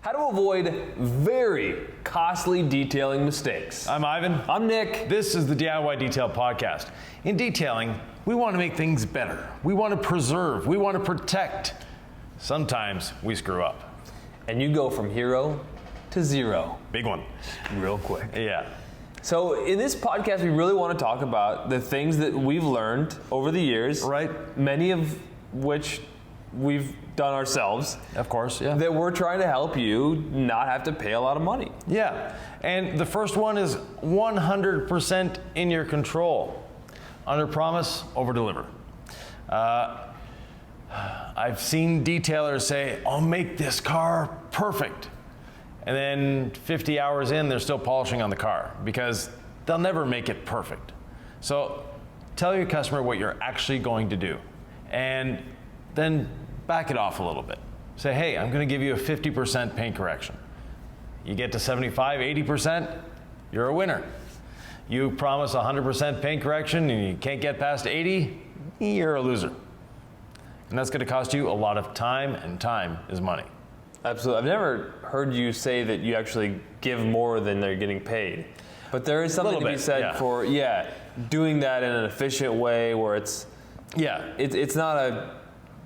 How to avoid very costly detailing mistakes. I'm Ivan. I'm Nick. This is the DIY Detail Podcast. In detailing, we want to make things better. We want to preserve. We want to protect. Sometimes we screw up. And you go from hero to zero. Big one. Real quick. Yeah. So in this podcast, we really want to talk about the things that we've learned over the years. Right. Many of which we've done ourselves. Of course, yeah. That we're trying to help you not have to pay a lot of money. Yeah. And the first one is 100% in your control. Under promise, over deliver. I've seen detailers say, I'll make this car perfect. And then 50 hours in, they're still polishing on the car because they'll never make it perfect. So tell your customer what you're actually going to do. And then back it off a little bit. Say, hey, I'm going to give you a 50% paint correction. You get to 75, 80%, you're a winner. You promise 100% paint correction and you can't get past 80, you're a loser. And that's going to cost you a lot of time, and time is money. Absolutely. I've never heard you say that you actually give more than they're getting paid. But there is something to be said for doing that in an efficient way where it's not a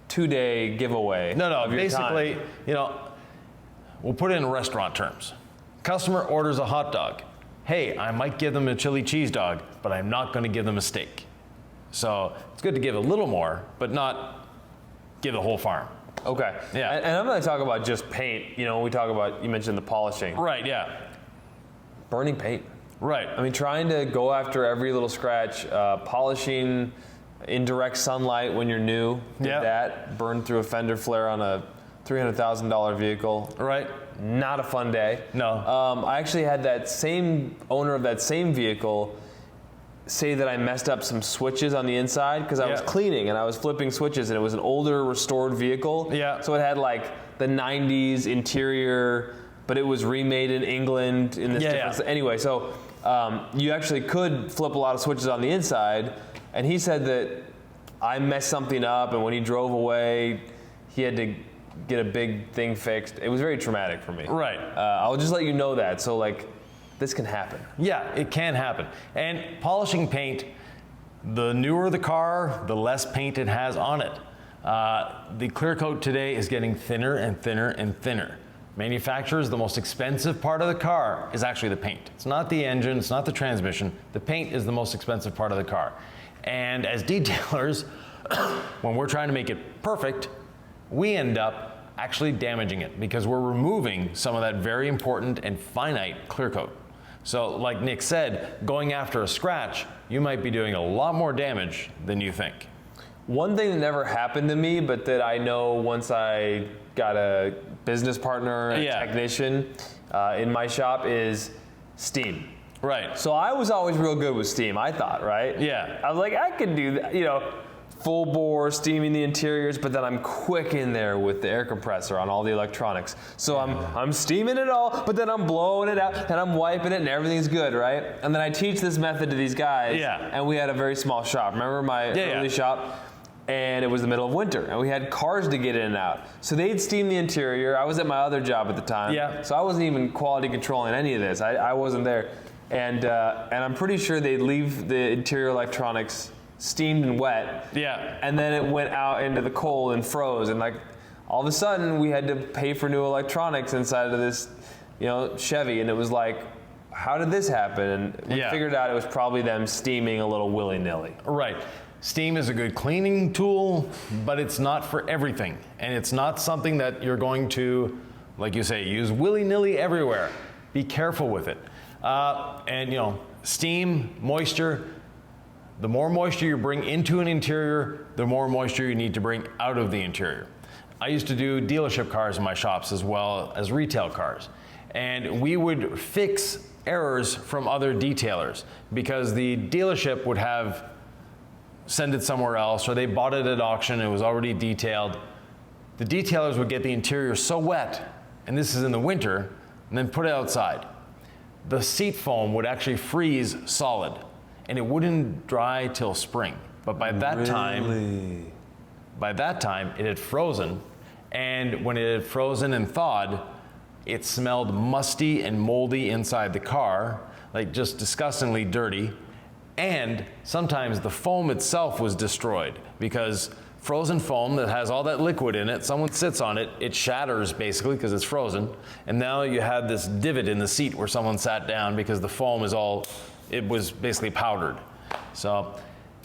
2-day giveaway. No, basically, we'll put it in restaurant terms. Customer orders a hot dog. Hey, I might give them a chili cheese dog, but I'm not going to give them a steak. So it's good to give a little more, but not give the whole farm. Okay. Yeah. And I'm going to talk about just paint. We talk about, you mentioned the polishing. Right, yeah. Burning paint. Right. I mean, trying to go after every little scratch, polishing in direct sunlight when you're new. That burned through a fender flare on a $300,000 vehicle. Right. Not a fun day. No. I actually had that same owner of that same vehicle say that I messed up some switches on the inside because I was cleaning and I was flipping switches, and it was an older restored vehicle. Yeah. So it had like the 90s interior, but it was remade in England in this different. Anyway, so you actually could flip a lot of switches on the inside, and he said that I messed something up, and when he drove away, he had to get a big thing fixed. It was very traumatic for me. Right. I'll just let you know that. So this can happen. Yeah, it can happen. And polishing paint, the newer the car, the less paint it has on it. The clear coat today is getting thinner and thinner and thinner. Manufacturers, the most expensive part of the car is actually the paint. It's not the engine, it's not the transmission. The paint is the most expensive part of the car. And as detailers, when we're trying to make it perfect, we end up actually damaging it because we're removing some of that very important and finite clear coat. So like Nick said, going after a scratch, you might be doing a lot more damage than you think. One thing that never happened to me, but that I know once I got a business partner, a technician in my shop, is steam. Right. So I was always real good with steam, I thought, right? Yeah. I was like, I can do that, full bore steaming the interiors, but then I'm quick in there with the air compressor on all the electronics. So I'm steaming it all, but then I'm blowing it out and I'm wiping it and everything's good, right? And then I teach this method to these guys, and we had a very small shop. Remember my early shop? And it was the middle of winter, and we had cars to get in and out. So they'd steam the interior. I was at my other job at the time, so I wasn't even quality controlling any of this. I wasn't there. And I'm pretty sure they'd leave the interior electronics steamed and wet. Yeah. And then it went out into the cold and froze, and all of a sudden we had to pay for new electronics inside of this, Chevy, and it was like, how did this happen? And we figured out it was probably them steaming a little willy-nilly. Right. Steam is a good cleaning tool, but it's not for everything. And it's not something that you're going to, like you say, use willy-nilly everywhere. Be careful with it. Steam, moisture, the more moisture you bring into an interior, the more moisture you need to bring out of the interior. I used to do dealership cars in my shops as well as retail cars. And we would fix errors from other detailers because the dealership would send it somewhere else, or they bought it at auction and it was already detailed. The detailers would get the interior so wet, and this is in the winter, and then put it outside. The seat foam would actually freeze solid, and it wouldn't dry till spring. But by that time, it had frozen, and when it had frozen and thawed, It smelled musty and moldy inside the car, like just disgustingly dirty. And sometimes the foam itself was destroyed because frozen foam that has all that liquid in it, someone sits on it, it shatters basically because it's frozen. And now you have this divot in the seat where someone sat down because the foam is it was basically powdered. So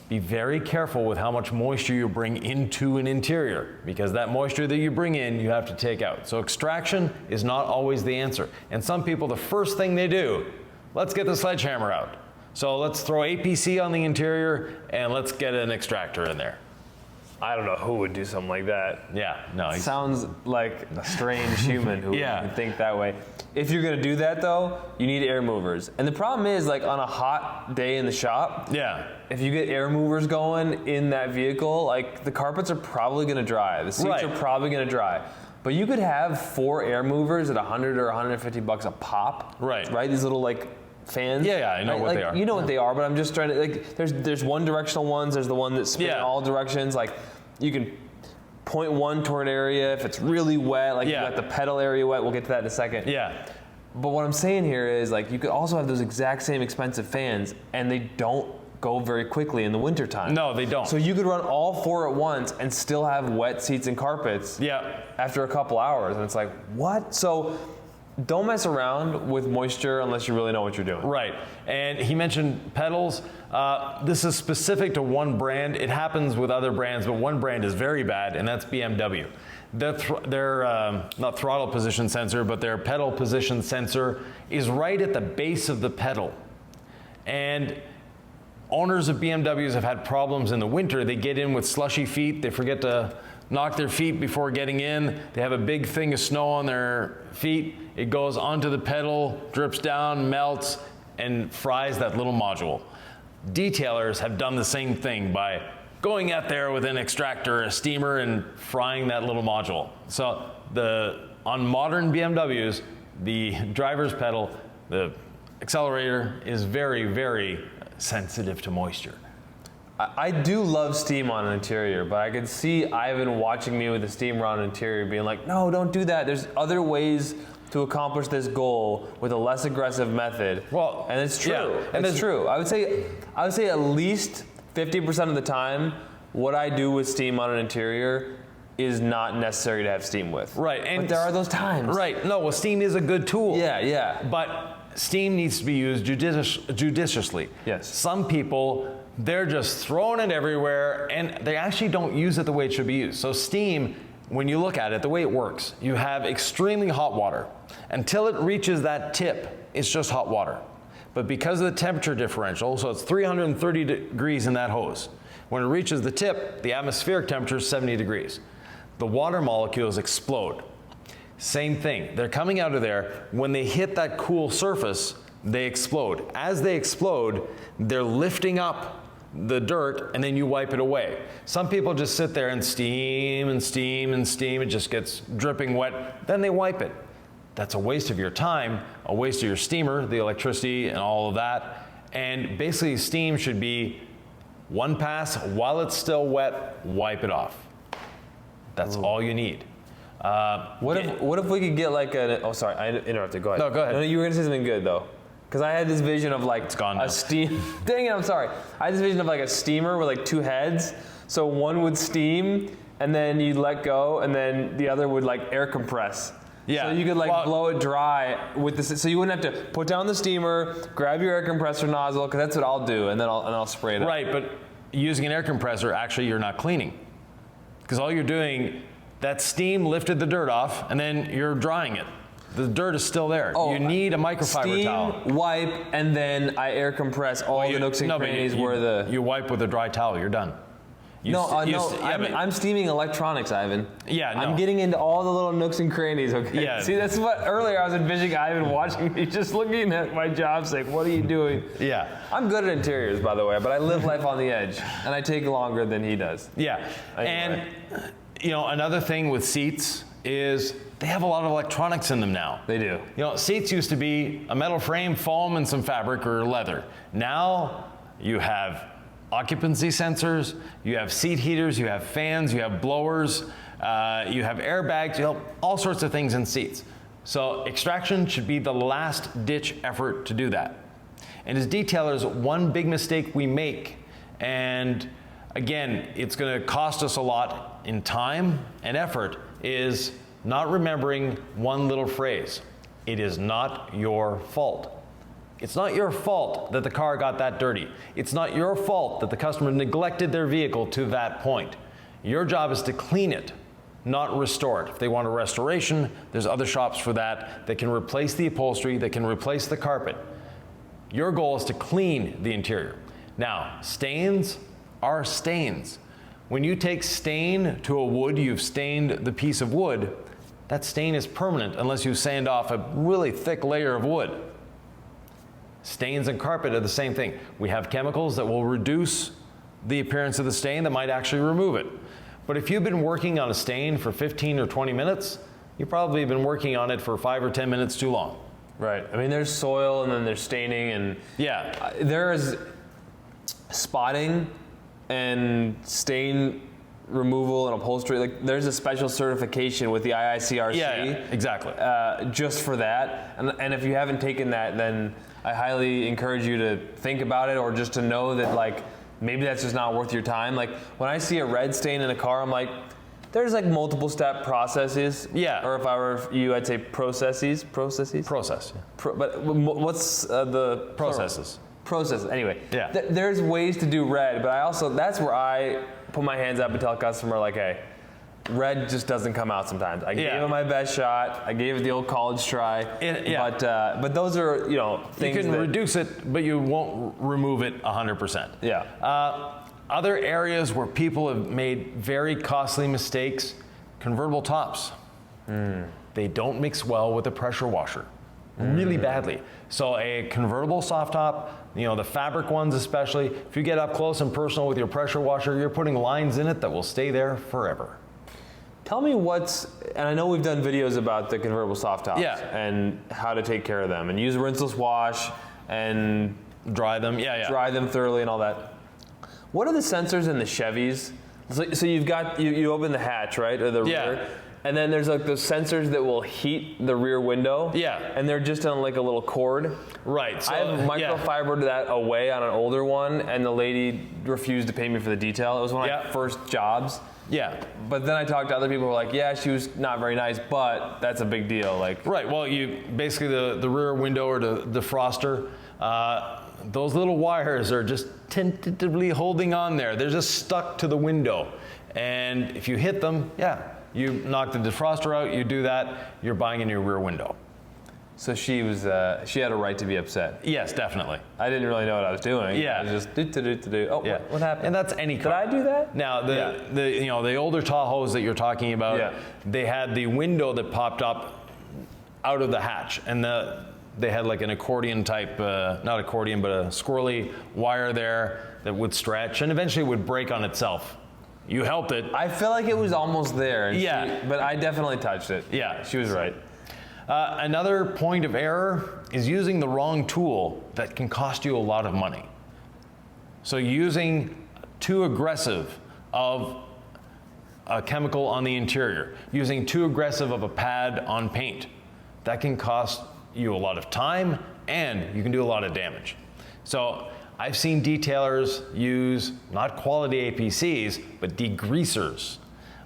be very careful with how much moisture you bring into an interior, because that moisture that you bring in, you have to take out. So extraction is not always the answer. And some people, the first thing they do, let's get the sledgehammer out. So let's throw APC on the interior and let's get an extractor in there. I don't know who would do something like that. Yeah, no. Sounds like a strange human who Yeah. would think that way. If you're gonna do that though, you need air movers. And the problem is, like on a hot day in the shop, Yeah. if you get air movers going in that vehicle, like the carpets are probably gonna dry. The seats Right. are probably gonna dry. But you could have 4 air movers at $100 or $150 a pop. Right. Right? These little like fans. Yeah, I know what they are. You know what they are, but I'm just trying to like. There's one directional ones. There's the one that spin in all directions. Like you can point one toward an area if it's really wet. Like you got the pedal area wet. We'll get to that in a second. Yeah. But what I'm saying here is like you could also have those exact same expensive fans, and they don't go very quickly in the wintertime. No, they don't. So you could run all 4 at once and still have wet seats and carpets. Yeah. After a couple hours, and it's like what? So. Don't mess around with moisture unless you really know what you're doing. Right. And he mentioned pedals. This is specific to one brand. It happens with other brands, but one brand is very bad, and that's BMW. Their not throttle position sensor, but their pedal position sensor is right at the base of the pedal. And owners of BMWs have had problems in the winter. They get in with slushy feet. They forget to knock their feet before getting in. They have a big thing of snow on their feet. It goes onto the pedal, drips down, melts, and fries that little module. Detailers have done the same thing by going out there with an extractor, a steamer, and frying that little module. So on modern BMWs, the driver's pedal, the accelerator is very, very sensitive to moisture. I do love steam on an interior, but I could see Ivan watching me with a steamer on an interior being like, no, don't do that. There's other ways to accomplish this goal with a less aggressive method. Well, and it's true. yeah, and it's true. I would say at least 50% of the time, what I do with steam on an interior is not necessary to have steam with. Right. But there are those times. Right. No, well, steam is a good tool. Yeah. But steam needs to be used judiciously. Yes. Some people, they're just throwing it everywhere, and they actually don't use it the way it should be used. So steam, when you look at it, the way it works, you have extremely hot water. Until it reaches that tip, it's just hot water. But because of the temperature differential, so it's 330 degrees in that hose. When it reaches the tip, the atmospheric temperature is 70 degrees. The water molecules explode. Same thing. They're coming out of there. When they hit that cool surface, they explode. As they explode, they're lifting up the dirt, and then you wipe it away. Some people just sit there and steam and steam and steam. It just gets dripping wet. Then they wipe it. That's a waste of your time, a waste of your steamer, the electricity and all of that. And basically steam should be one pass while it's still wet, wipe it off. That's all you need. What if we could get like oh sorry, I interrupted, go ahead. No, go ahead. No, you were gonna say something good though. Because I had this vision of like now. a steam, dang it, I'm sorry. I had this vision of like a steamer with like 2 heads. So one would steam and then you'd let go and then the other would like air compress. Yeah. So you could like blow it dry with this, so you wouldn't have to put down the steamer, grab your air compressor nozzle, because that's what I'll do, and then I'll spray it up. Right, but using an air compressor, actually you're not cleaning. Because all you're doing, that steam lifted the dirt off and then you're drying it. The dirt is still there. You need a microfiber towel. Steam, wipe, and then I air compress all the nooks and crannies where the... You wipe with a dry towel, you're done. I'm steaming electronics, Ivan. Yeah, no. I'm getting into all the little nooks and crannies, okay? Yeah. See, that's what, earlier I was envisioning Ivan watching me, just looking at my job saying, what are you doing? Yeah. I'm good at interiors, by the way, but I live life on the edge, and I take longer than he does. Yeah. Anyway. And, another thing with seats is they have a lot of electronics in them now. They do. Seats used to be a metal frame, foam, and some fabric or leather. Now you have occupancy sensors, you have seat heaters, you have fans, you have blowers, you have airbags, all sorts of things in seats. So extraction should be the last ditch effort to do that. And as detailers, one big mistake we make, and again, it's going to cost us a lot in time and effort, is not remembering one little phrase. It is not your fault. It's not your fault that the car got that dirty. It's not your fault that the customer neglected their vehicle to that point. Your job is to clean it, not restore it. If they want a restoration, there's other shops for that that can replace the upholstery, that can replace the carpet. Your goal is to clean the interior. Now, stains are stains. When you take stain to a wood, you've stained the piece of wood, that stain is permanent unless you sand off a really thick layer of wood. Stains and carpet are the same thing. We have chemicals that will reduce the appearance of the stain that might actually remove it. But if you've been working on a stain for 15 or 20 minutes, you've probably been working on it for 5 or 10 minutes too long. Right. I mean, there's soil and then there's staining, and yeah, there is spotting and stain removal and upholstery. Like, there's a special certification with the IICRC. Yeah, exactly. Just for that. And if you haven't taken that, then I highly encourage you to think about it, or just to know that, like, maybe that's just not worth your time. Like, when I see a red stain in a car, I'm like, there's like multiple step processes. Yeah. Or if I were you, I'd say processes. Processes? Process. Yeah. But what's the Processes. Processes. Anyway. Yeah. There's ways to do red, but I also, that's where I put my hands up and tell a customer, like, hey, red just doesn't come out sometimes. I gave it my best shot. I gave it the old college try. But those are, you know, things you can reduce it, but you won't remove it 100%. Yeah. Other areas where people have made very costly mistakes, convertible tops. They don't mix well with a pressure washer, really badly. So a convertible soft top, you know, the fabric ones especially, if you get up close and personal with your pressure washer, you're putting lines in it that will stay there forever. Tell me and I know we've done videos about the convertible soft tops and how to take care of them, and use rinseless wash and dry them, dry them thoroughly and all that. What are the sensors in the Chevys? So you've got, you open the hatch, right, or the rear, and then there's like those sensors that will heat the rear window. Yeah. And they're just on like a little cord. Right. So, I have microfibered that away on an older one, and the lady refused to pay me for the detail. It was one of my first jobs. Yeah. But then I talked to other people who were like, yeah, she was not very nice, but that's a big deal. Like, right. Well, you basically the rear window or the defroster, those little wires are just tentatively holding on there. They're just stuck to the window. And if you hit them, you knock the defroster out, you do that, you're buying a new rear window. So she had a right to be upset. Yes, definitely. I didn't really know what I was doing. Yeah. I was just do. Oh, what happened? And that's any car. Did I do that? Now, the older Tahoes that you're talking about, they had the window that popped up out of the hatch, and they had like an accordion type, not accordion, but a squirrely wire there that would stretch and eventually would break on itself. You helped it. I feel like it was almost there. And but I definitely touched it. Yeah. She was right. Another point of error is using the wrong tool that can cost you a lot of money. So using too aggressive of a chemical on the interior, using too aggressive of a pad on paint, that can cost you a lot of time, and you can do a lot of damage. So I've seen detailers use not quality APCs, but degreasers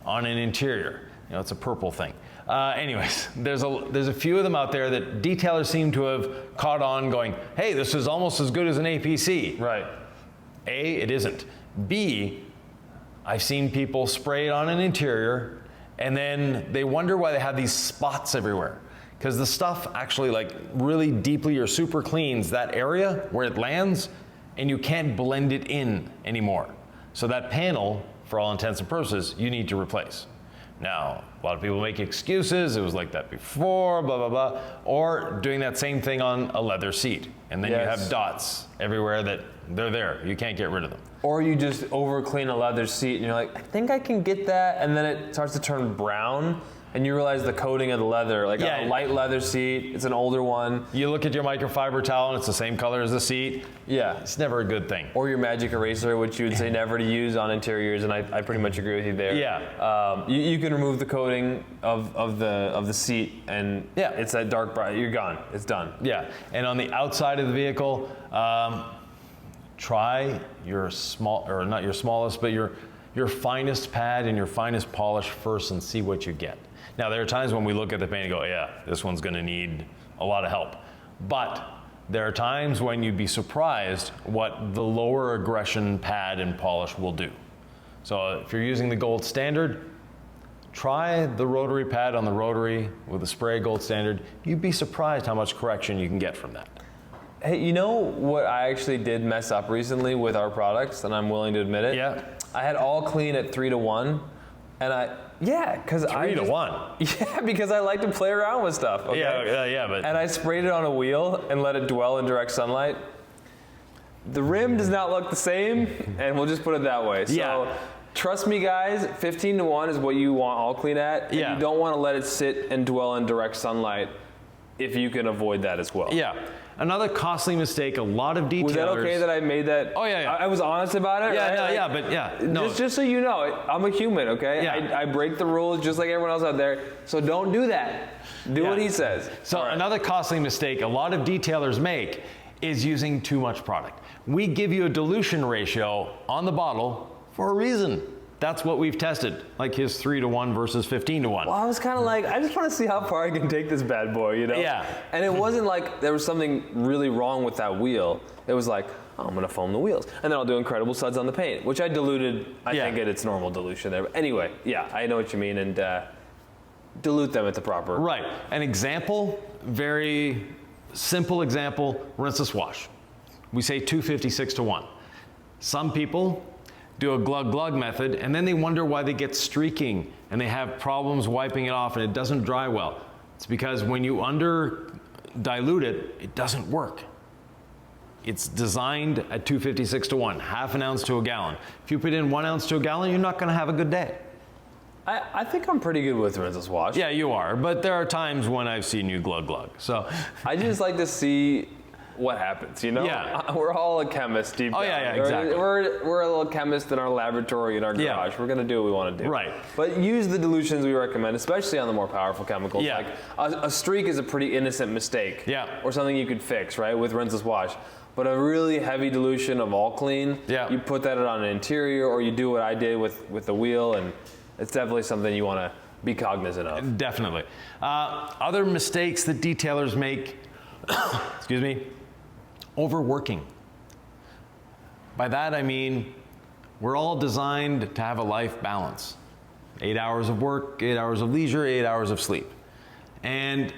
on an interior. You know, it's a purple thing. Anyways, there's a few of them out there that detailers seem to have caught on, going, hey, this is almost as good as an APC. Right. A, it isn't. B, I've seen people spray it on an interior, and then they wonder why they have these spots everywhere. Because the stuff actually like really deeply or super cleans that area where it lands, and you can't blend it in anymore. So that panel, for all intents and purposes, you need to replace. Now, a lot of people make excuses, it was like that before, blah, blah, blah, or doing that same thing on a leather seat. And then you have dots everywhere that they're there. You can't get rid of them. Or you just over clean a leather seat and you're like, I think I can get that, and then it starts to turn brown. and you realize the coating of the leather, like Yeah. a light leather seat, it's an older one. You look at your microfiber towel and it's the same color as the seat. Yeah. It's never a good thing. Or your magic eraser, which you would say never to use on interiors, and I pretty much agree with you there. Yeah. You can remove the coating of the seat, and Yeah. it's that dark brown. You're gone. It's done. Yeah, and on the outside of the vehicle, try your not your smallest, but your finest pad and your finest polish first and see what you get. Now, there are times when we look at the paint and go, yeah, this one's gonna need a lot of help. But there are times when you'd be surprised what the lower aggression pad and polish will do. So if you're using the gold standard, try the rotary pad on the rotary with the spray gold standard. You'd be surprised how much correction you can get from that. Hey, you know what I actually did mess up recently with our products, and I'm willing to admit it? Yeah. I had all clean at 3-to-1, and because 3-to-1. Yeah, because I like to play around with stuff. Okay? Yeah, but And I sprayed it on a wheel and let it dwell in direct sunlight. The rim does not look the same, and we'll just put it that way. So Yeah. trust me, guys, 15-to-1 is what you want all clean at. And Yeah. you don't want to let it sit and dwell in direct sunlight if you can avoid that as well. yeah. Another costly mistake, a lot of detailers. Was that okay that I made that? Oh, yeah. I was honest about it. Yeah, right? no, Like, yeah, but yeah, no. Just so you know, I'm a human, okay? Yeah. I break the rules just like everyone else out there. So don't do that. Do Yeah. what he says. So All right. another costly mistake a lot of detailers make is using too much product. We give you a dilution ratio on the bottle for a reason. That's what we've tested, like his 3-to-1 versus 15-to-1. Well, I was kind of like, I just want to see how far I can take this bad boy, you know? Yeah. And it wasn't like there was something really wrong with that wheel. It was like, oh, I'm going to foam the wheels. And then I'll do incredible suds on the paint, which I diluted, I Yeah. think, at its normal dilution there. But anyway, yeah, I know what you mean. And dilute them at the proper. Right. An example, very simple example, rinse and wash. We say 256-to-1. Some people do a glug method and then they wonder why they get streaking and they have problems wiping it off and it doesn't dry well. It's because when you under dilute it, it doesn't work. It's designed at 256-to-1, half an ounce to a gallon. If you put in 1 ounce to a gallon, you're not gonna have a good day. I think I'm pretty good with rinse and wash. Yeah, you are, but there are times when I've seen you glug. So I just like to see what happens, you know? Yeah. We're all a chemist deep down. yeah, exactly. We're a little chemist in our laboratory, in our Yeah. garage. We're going to do what we want to do. Right. But use the dilutions we recommend, especially on the more powerful chemicals. Yeah. Like a streak is a pretty innocent mistake. Yeah. Or something you could fix, right, with rinse and wash. But a really heavy dilution of all clean, Yeah. you put that on an interior, or you do what I did with the wheel, and it's definitely something you want to be cognizant of. Definitely. Other mistakes that detailers make, excuse me, overworking. By that I mean, we're all designed to have a life balance. 8 hours of work, 8 hours of leisure, 8 hours of sleep. And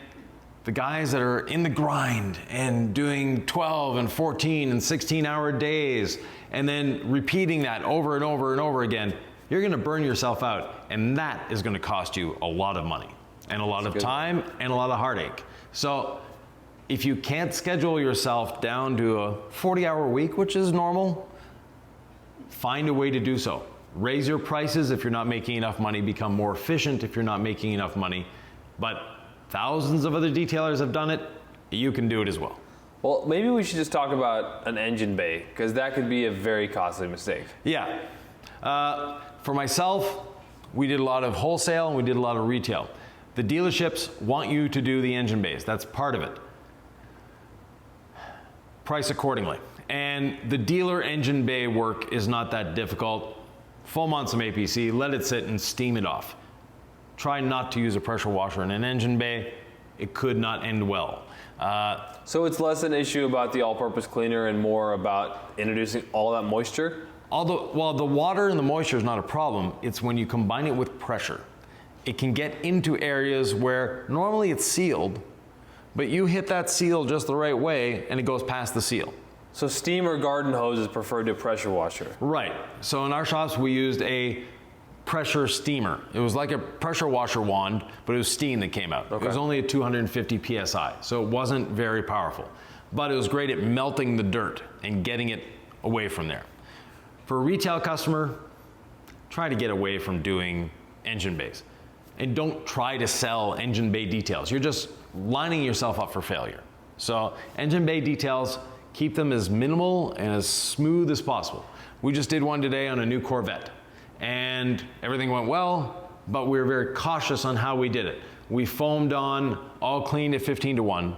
the guys that are in the grind and doing 12 and 14 and 16-hour days and then repeating that over and over and over again, you're gonna burn yourself out, and that is gonna cost you a lot of money and a lot of time and a lot of heartache. So if you can't schedule yourself down to a 40-hour week, which is normal, find a way to do so. Raise your prices if you're not making enough money, become more efficient if you're not making enough money. But thousands of other detailers have done it, you can do it as well. Well, maybe we should just talk about an engine bay, because that could be a very costly mistake. Yeah. For myself, we did a lot of wholesale and we did a lot of retail. The dealerships want you to do the engine bays. That's part of it. Price accordingly. And the dealer engine bay work is not that difficult. Full months of APC, let it sit and steam it off. Try not to use a pressure washer in an engine bay. It could not end well. So it's less an issue about the all-purpose cleaner and more about introducing all that moisture? Well, the water and the moisture is not a problem. It's when you combine it with pressure. It can get into areas where normally it's sealed, but you hit that seal just the right way and it goes past the seal. So steam or garden hose is preferred to a pressure washer? Right. So in our shops we used a pressure steamer. It was like a pressure washer wand, but it was steam that came out. Okay. It was only at 250 PSI, so it wasn't very powerful. But it was great at melting the dirt and getting it away from there. For a retail customer, try to get away from doing engine bays. and don't try to sell engine bay details. You're just lining yourself up for failure. So engine bay details, keep them as minimal and as smooth as possible. We just did one today on a new Corvette, and everything went well, but we were very cautious on how we did it. We foamed on, all cleaned at 15:1.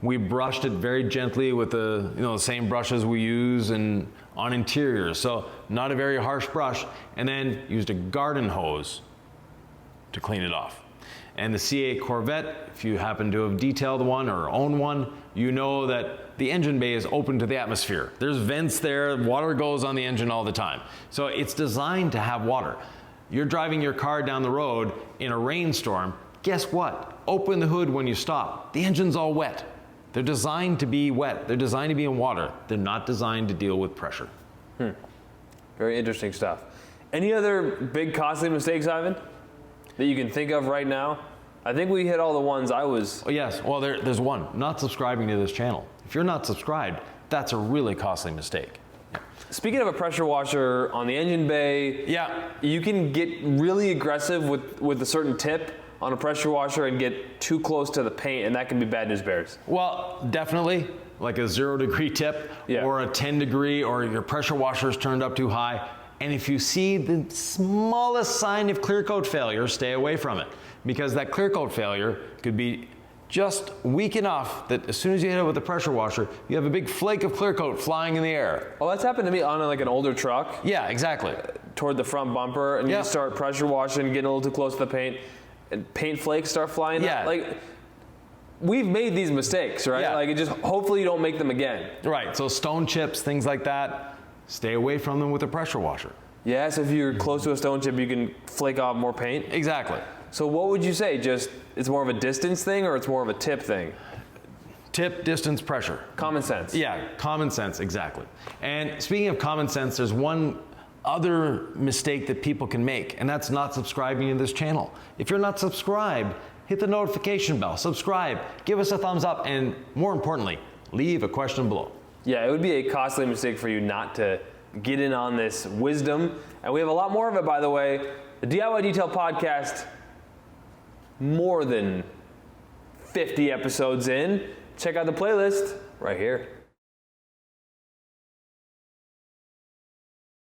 We brushed it very gently with the same brushes we use on interiors, so not a very harsh brush, and then used a garden hose to clean it off. And the C8 Corvette, if you happen to have detailed one or own one, you know that the engine bay is open to the atmosphere. There's vents there, water goes on the engine all the time. So it's designed to have water. You're driving your car down the road in a rainstorm, guess what? Open the hood when you stop. The engine's all wet. They're designed to be wet. They're designed to be in water. They're not designed to deal with pressure. Very interesting stuff. Any other big costly mistakes, Yvan, that you can think of right now? I think we hit all the ones I was... Oh, yes, well, there's one, not subscribing to this channel. If you're not subscribed, that's a really costly mistake. Speaking of a pressure washer on the engine bay, you can get really aggressive with a certain tip on a pressure washer and get too close to the paint, and that can be bad news bears. Well, definitely, like a 0-degree tip or a 10-degree, or your pressure washer's turned up too high. And if you see the smallest sign of clear coat failure, stay away from it, because that clear coat failure could be just weak enough that as soon as you hit it with the pressure washer, you have a big flake of clear coat flying in the air. Well, that's happened to me on like an older truck. Yeah, exactly. Toward the front bumper, and you start pressure washing, getting a little too close to the paint, and paint flakes start flying out. Like, we've made these mistakes, right? Like, it just, hopefully you don't make them again. Right, so stone chips, things like that, stay away from them with a pressure washer. Yeah, so if you're close to a stone chip, you can flake off more paint? Exactly. So what would you say? Just, it's more of a distance thing, or it's more of a tip thing? Tip, distance, pressure. Common sense. Yeah, common sense, exactly. And speaking of common sense, there's one other mistake that people can make, and that's not subscribing to this channel. If you're not subscribed, hit the notification bell, subscribe, give us a thumbs up, and more importantly, leave a question below. Yeah, it would be a costly mistake for you not to get in on this wisdom. And we have a lot more of it, by the way. The DIY Detail Podcast, more than 50 episodes in. Check out the playlist right here.